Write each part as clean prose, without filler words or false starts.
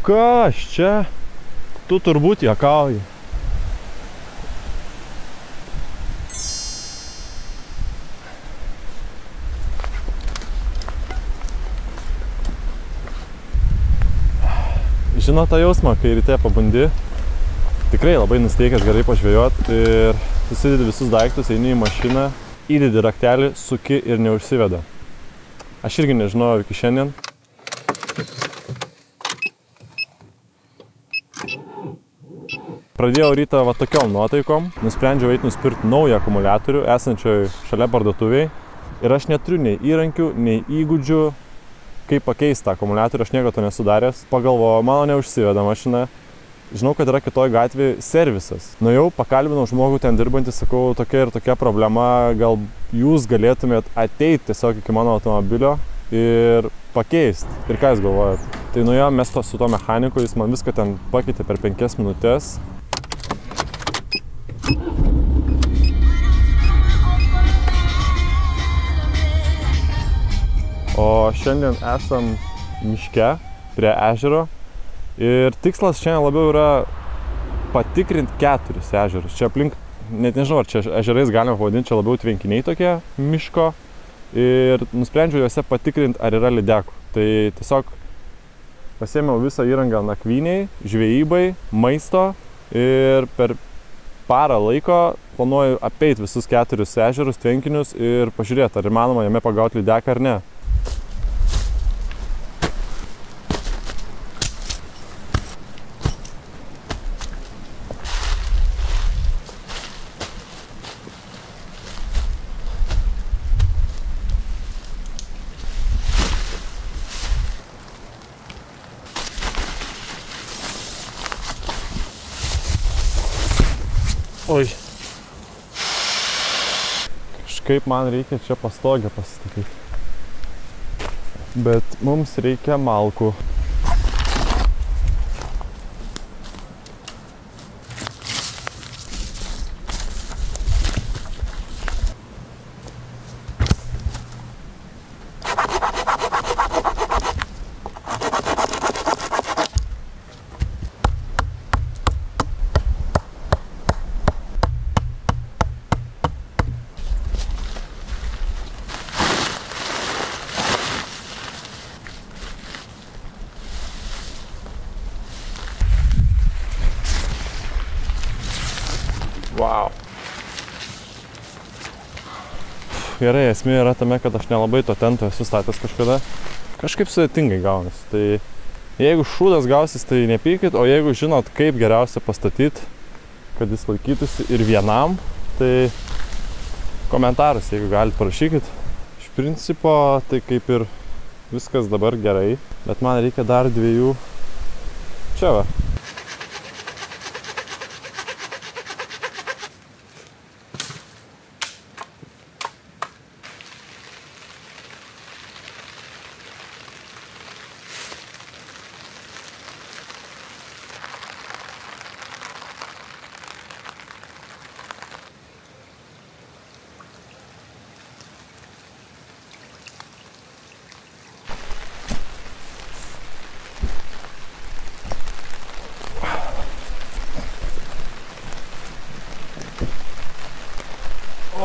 Kas čia? Tu turbūt juokauji. Žinot tą jausmą, kai ryte pabundi, tikrai labai nusteikęs gerai pažvejot ir susidedi visus daiktus, eini į mašiną, įdedi raktelį, suki ir neužsiveda. Aš irgi nežinojau iki šiandien. Pradėjau rytą va tokiom nuotaikom, nusprendžiau eiti nusipirkti naują akumuliatorių, esančioj šalia parduotuviai. Ir aš neturiu nei įrankių, nei įgūdžių, kaip pakeisti tą akumuliatorių, aš nieko to nesu daręs. Pagalvojau, mano neužsiveda mašina. Žinau, kad yra kitoj gatvėje servisas. Nuėjau, pakalbinau žmogų ten dirbantį, sakau, tokia ir tokia problema, gal jūs galėtumėt ateiti tiesiog iki mano automobilio ir pakeisti. Ir ką jūs galvojat? Tai nuėjom mes su to mechaniku, jis man viską ten pakeitė per 5 minutės. O šiandien esam miške prie ežero ir tikslas šiandien labiau yra patikrinti 4 ežerus. Čia aplink, net nežinau, ar čia ežerais galima pavadinti, čia labiau tvenkiniai tokie miško ir nusprendžiau juose patikrinti, ar yra lydekų. Tai tiesiog pasiėmiau visą įrangą nakvyniai, žvejybai, maisto ir per parą laiko planuoju apeiti visus 4 ežerus, tvenkinius ir pažiūrėti, ar įmanoma jame pagauti lydeką ar ne. Oi. Kažkaip man reikia čia pastogę pasistatyti. Bet mums reikia malkų. Wow. Gerai, esmė yra tame, kad aš nelabai to tento esu statęs kažkada. Kažkaip sudėtingai gaunasi. Tai jeigu šūdas gausis, tai nepykit, o jeigu žinot, kaip geriausia pastatyti, kad jis laikytųsi ir vienam, tai komentarus, jeigu galit, parašykit. Iš principo, tai kaip ir viskas dabar gerai, bet man reikia dar 2 čia va.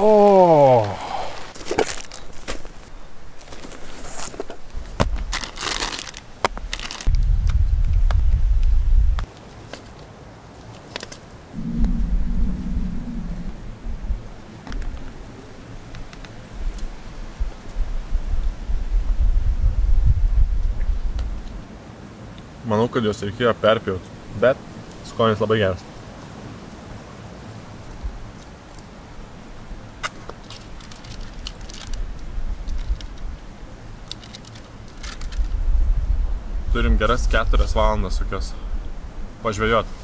O! Manau, kad jos reikėjo perpjauti, bet skonis labai geras. Turim geras 4 valandas tokios pažvejot.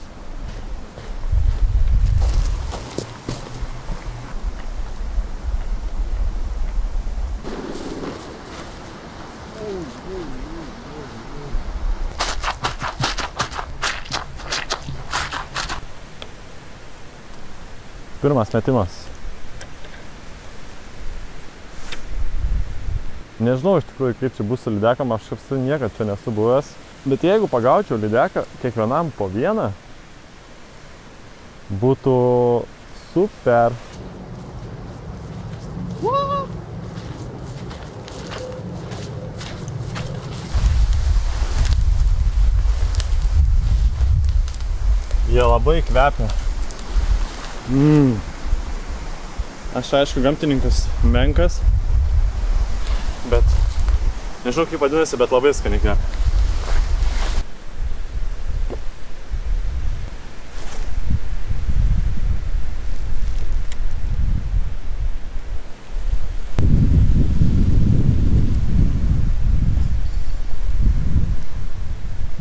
Pirmas metimas. Nežinau iš tikrųjų, kaip čia bus su lydekam, aš apskritai niekad čia nesu buvęs. Bet jeigu pagaučiau lydeką kiekvienam po vieną, būtų super. Jie labai kvepia. Aš aišku gamtininkas menkas, bet nežinau kaip vadinasi, bet labai skaniai kvepia.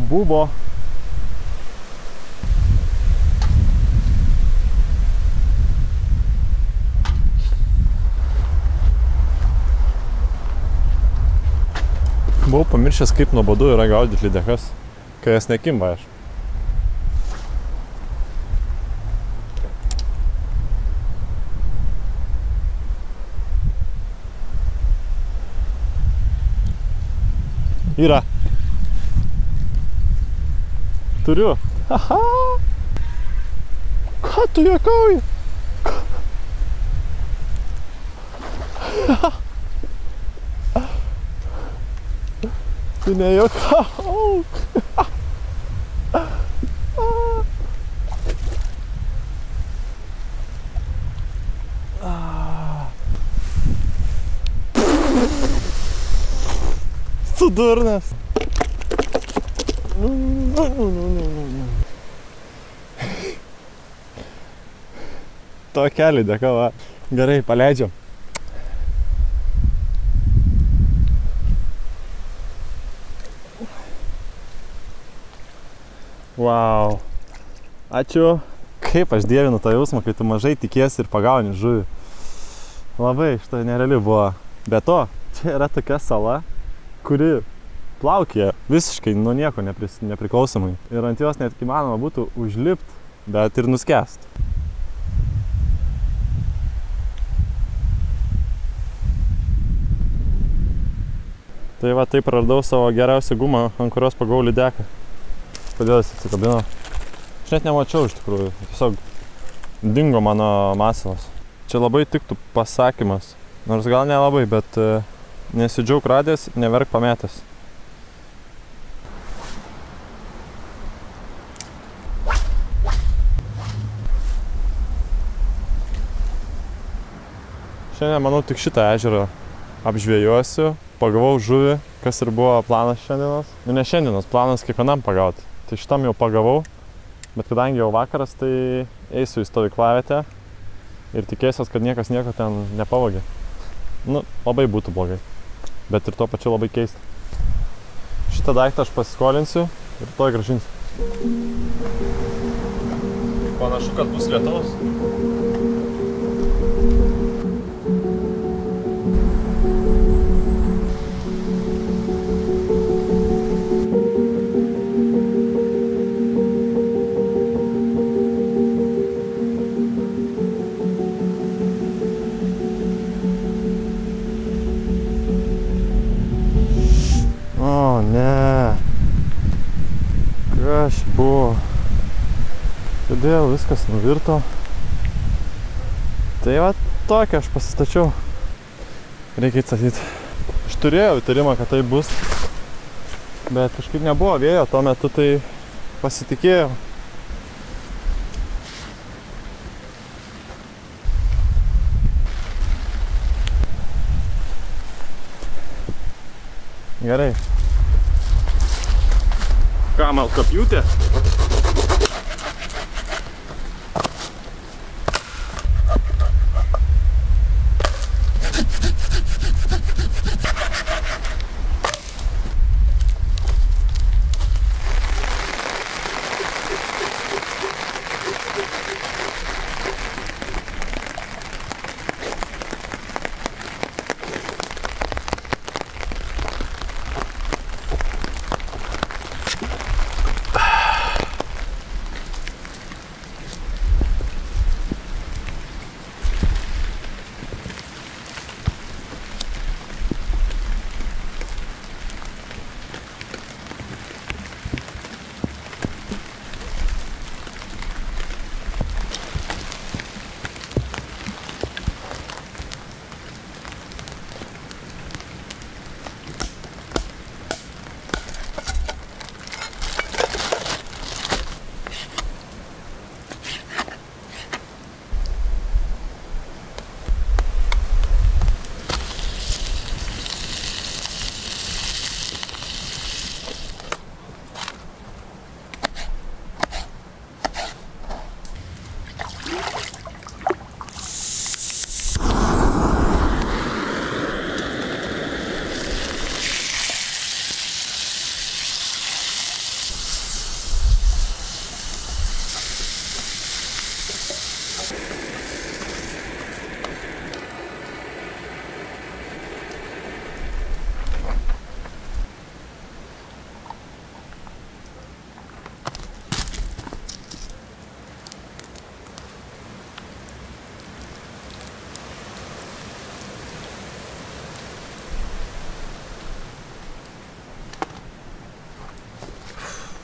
Bubo. Buvau pamiršęs, kaip nuobodu yra gaudyti lydekas, kai jas nekimba aš. Yra. Turiu. Aha. Ką tu juokauji? Tu nejuokauk. Sudurnas. Tokia lydeka, va. Gerai, paleidžiam. Wow. Ačiū. Kaip aš dievinu tą jausmą, kai tu mažai tikiesi ir pagauni žuvį. Labai štai nereali buvo. Be to, čia yra tokia sala, kuri plaukė visiškai nuo nieko nepriklausomai. Ir ant jos net įmanoma būtų užlipti, bet ir nuskęst. Tai va, taip radau savo geriausią gumą, ant kurios pagavau lydeką. Kodėl jis atsikabino? Aš net nemačiau iš tikrųjų. Tiesiog dingo mano masalas. Čia labai tiktų pasakymas. Nors gal nelabai, bet nesidžiauk radęs, neverk pametęs. Šiandien, manau, tik šitą ežerą apžvėjuosiu. Pagavau žuvį, kas ir buvo planas šiandienos. Nu, ne šiandienos, planas kiekvienam pagauti. Tai šitam jau pagavau, bet kadangi jau vakaras, tai eisiu į stovyklavietę ir tikėsiuos, kad niekas nieko ten nepavogė. Nu, labai būtų blogai, bet ir tuo pačiu labai keista. Šitą daiktą aš pasiskolinsiu ir toj grąžinsiu. Panašu, kad bus lietaus. Kas buvo? Kodėl viskas nuvirto? Tai va tokia aš pasistačiau. Reikia atstatyti. Aš turėjau įtarimą, kad tai bus, bet kažkaip nebuvo vėjo tuo metu, tai pasitikėjau. Gerai. Kamal kapjūtė.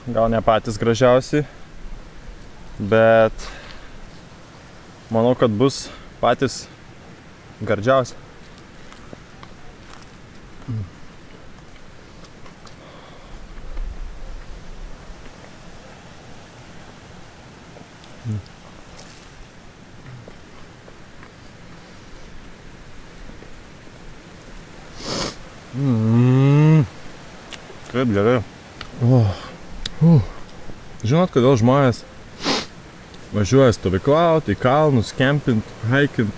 gal ne patys gražiausi, bet manau, kad bus patys gardžiausi. Kaip gerai. Žinot, kodėl žmonės važiuoja stovyklauti, į kalnus, kempint, haikint,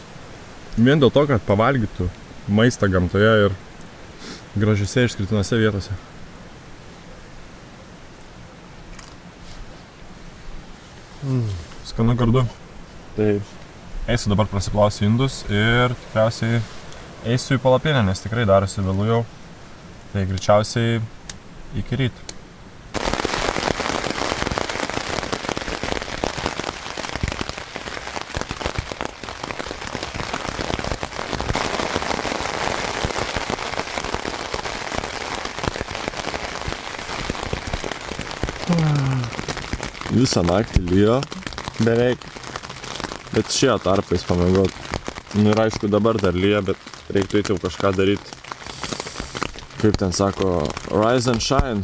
vien dėl to, kad pavalgytų maistą gamtoje ir gražiose išskirtinose vietose. Skanu gardu. Tai eisiu dabar prasiplausiu indus ir tikriausiai eisiu į palapinę, nes tikrai darosi vėlu jau. Tai greičiausiai iki ryto. Visą naktį lijo beveik, bet išėjo tarpais pamiegot. Nu ir aišku, dabar dar lyja, bet reiktų jau kažką daryti. Kaip ten sako, rise and shine.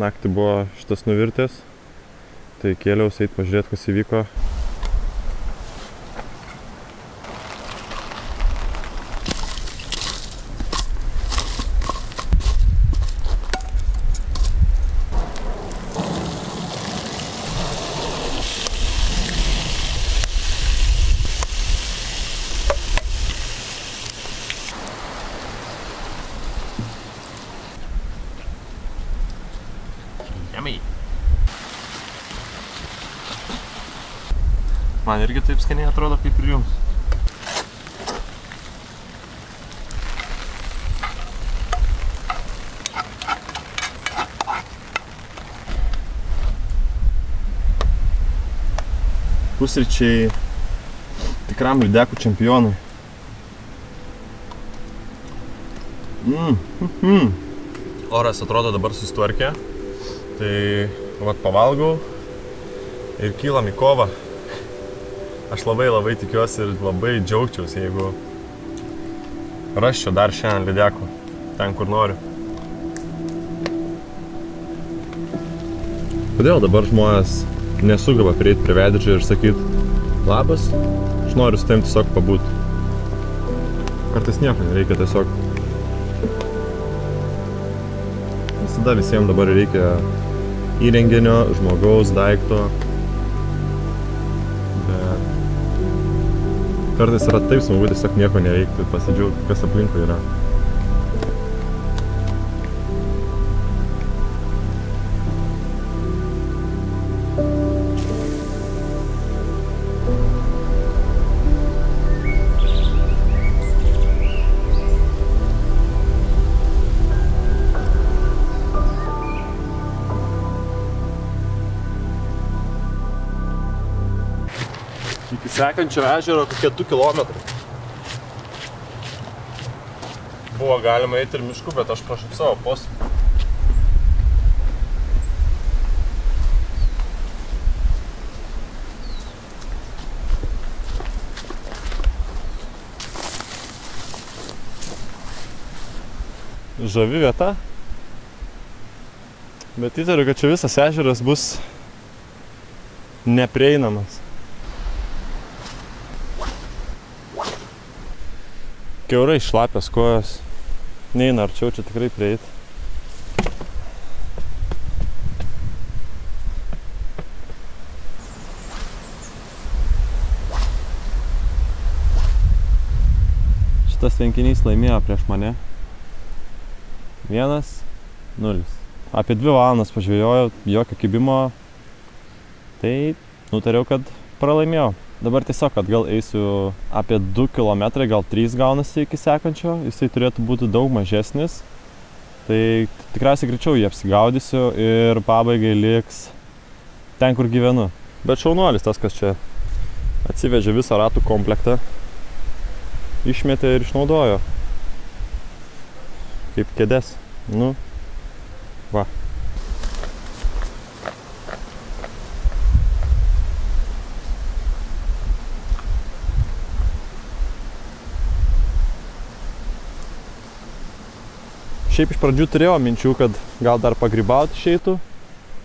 Naktį buvo šitas nuvirtęs, tai kėliaus eit pažiūrėti, kas įvyko. Man irgi taip skaniai atrodo, kaip ir jums. Pusryčiai tikram lydekų čempionui. Oras atrodo dabar susitvarkė, tai vat pavalgau ir kylam į kovą. Aš labai tikiuosi ir labai džiaugčiausi, jeigu rasčiau dar šiandien lydekų ten, kur noriu. Kodėl dabar žmonės nesugeba prieiti prie veidrodžio ir sakyti, labas, aš noriu su tavim tiesiog pabūti. Kartais nieko nereikia, tiesiog. Visada visiems dabar reikia įrenginio, žmogaus, daikto. Kartais yra taip smagu tiesiog nieko neveikti, pasidžiaugti, kas aplinkui yra. Iki sekančio ežero kokie 2 kilometrai. Buvo galima eiti ir mišku, bet aš prašau savo posūkį. žavi vieta. Bet įtariu, kad čia visas ežeras bus neprieinamas. Kiaurai šlapios kojos. Neina arčiau čia tikrai prieiti. Šitas tvenkinys laimėjo prieš mane. 1-0. Apie 2 valandas pažvejojau, jokio kibimo. Tai nutariau, kad pralaimėjau. Dabar tiesiog atgal eisiu apie 2 km, gal 3 gaunasi iki sekančio. Jisai turėtų būti daug mažesnis. Tai tikriausiai greičiau jį apsigaudysiu ir pabaigai liks ten, kur gyvenu. Bet šaunuolis tas, kas čia atsivežė visą ratų komplektą. Išmetė ir išnaudojo. Kaip kėdes. Nu, va. Šiaip iš pradžių turėjau minčių, kad gal dar pagrybauti išeitų,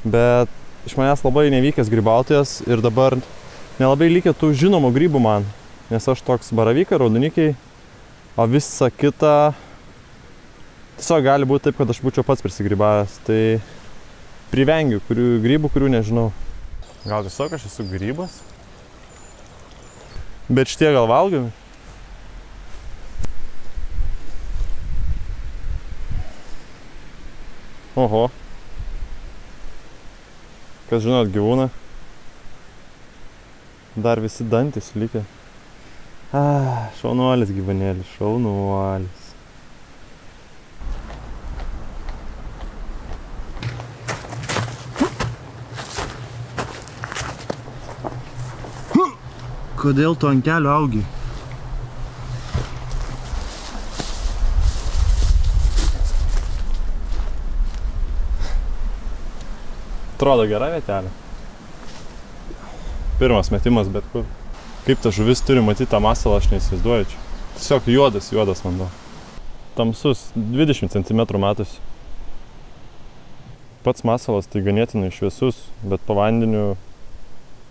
bet iš manęs labai nevykęs grybautojas ir dabar nelabai likę tų žinomų grybų man. Nes aš toks baravykai, raudonikiai, o visa kita tiesiog gali būti taip, kad aš būčiau pats prisigrybavęs. Tai privengiu grybų, kurių nežinau. Gal tiesiog aš esu grybas? Bet šitie gal valgomi? Oho. Kas žinot gyvūną? Dar visi dantys likę. Šaunuolis gyvūnėlis, šaunuolis. Kodėl tu ant kelio augi? Atrodo gera vietelė. Pirmas metimas, bet kur. Kaip ta žuvis turi matyti tą masalą, aš neįsivaizduoju čia. Tiesiog juodas vanduo. Tamsus, 20 cm matosi. Pats masalas tai ganėtinai šviesus, bet po vandeniu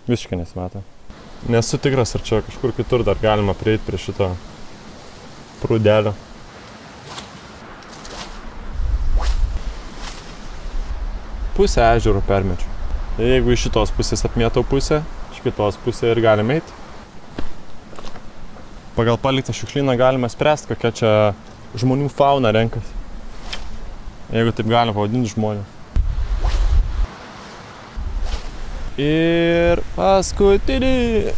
visiškai nesimato. Nesu tikras, ar čia kažkur kitur dar galima prieiti prie šito prūdelio. Pusę ežero permečiu. Jeigu iš šitos pusės apmėtau pusę, iš kitos pusės ir galime eiti. Pagal paliktą šiukšlyną galime spręsti, kokia čia žmonių fauna renkasi. Jeigu taip galima pavadinti žmonės. Ir paskutinį.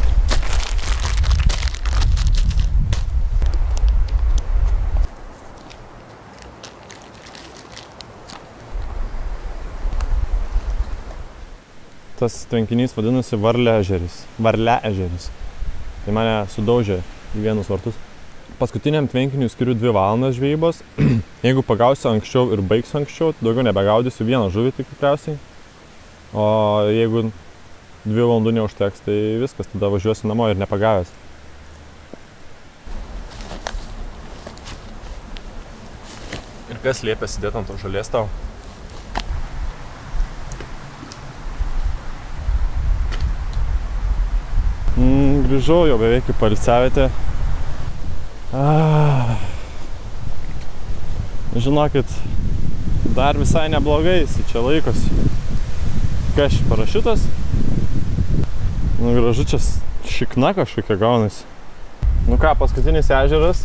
Tas tvenkinys vadinasi Varle ežeris. Tai mane sudaužė į vienus vartus. Paskutiniam tvenkiniui skiriu 2 valandas žvejybos. Jeigu pagausiu anksčiau ir baigsiu anksčiau, daugiau nebegaudysiu vieną žuvį tikriausiai. O jeigu 2 valandų neužteks, tai viskas, tada važiuosiu namo ir nepagavęs. Ir kas liepia sėdėti ant to žolės tau? Grįžau jau beveik į poilsiavietę. Žinokit, dar visai neblogai, jis čia laikosi. Kas čia parašiutas? Nu, gražu, čia šikna kažkokia gaunasi. Nu ką, paskutinis ežeras,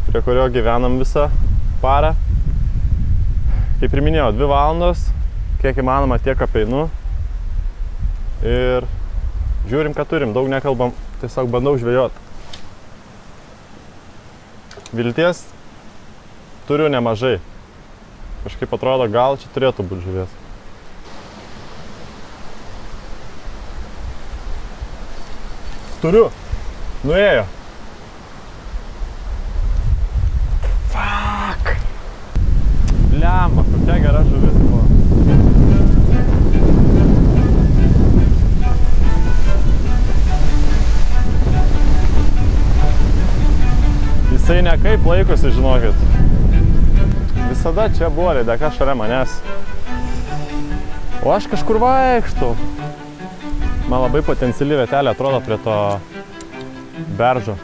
prie kurio gyvenam visą parą. Kaip ir minėjau, 2 valandos, kiek įmanoma tiek apeinu. Ir žiūrim, ką turim, daug nekalbam, tiesiog bandau žvejot. Vilties turiu nemažai. Kažkaip atrodo, gal čia turėtų būti žuvies. Turiu. Nuėjo. Fuck. Blemba, kokia gera žuvis buvo. Jisai nekaip laikosi, žinokit. visada čia buvo lydeka šalia manęs. O aš kažkur vaikštau. Man labai potenciali vietelė atrodo prie to beržo.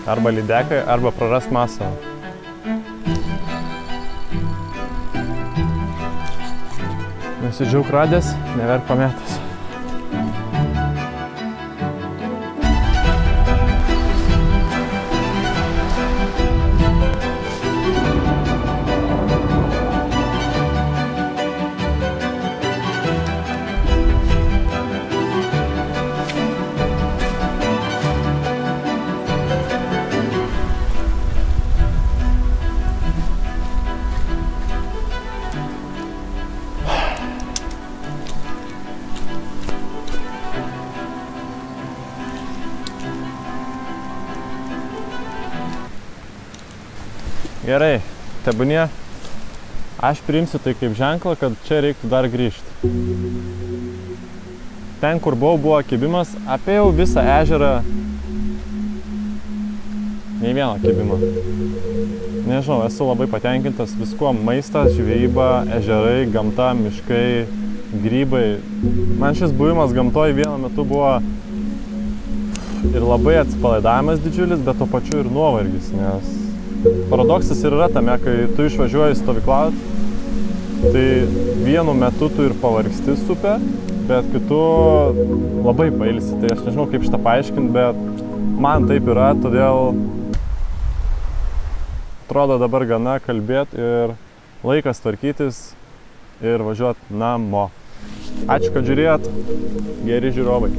Arba lydekai, arba prarast masą. Nusidžiauk radęs, neverk pametęs. Gerai, tebūnie, aš priimsiu tai kaip ženklą, kad čia reiktų dar grįžti. Ten, kur buvo kibimas, apėjau visą ežerą, nei vieno kibimo. Nežinau, esu labai patenkintas viskuo, maistas, žvejyba, ežerai, gamta, miškai, grybai. Man šis buvimas gamtoj vienu metu buvo ir labai atsipalaidavimas didžiulis, bet tuo pačiu ir nuovargis, nes paradoksas ir yra tame, kai tu išvažiuoji stovyklaut, tai vienu metu tu ir pavargsti super, bet kitu labai pailsi. Tai aš nežinau, kaip šitą paaiškinti, bet man taip yra, todėl atrodo dabar gana kalbėti ir laikas tvarkytis ir važiuoti namo. Ačiū, kad žiūrėjot, geri žiūrovai.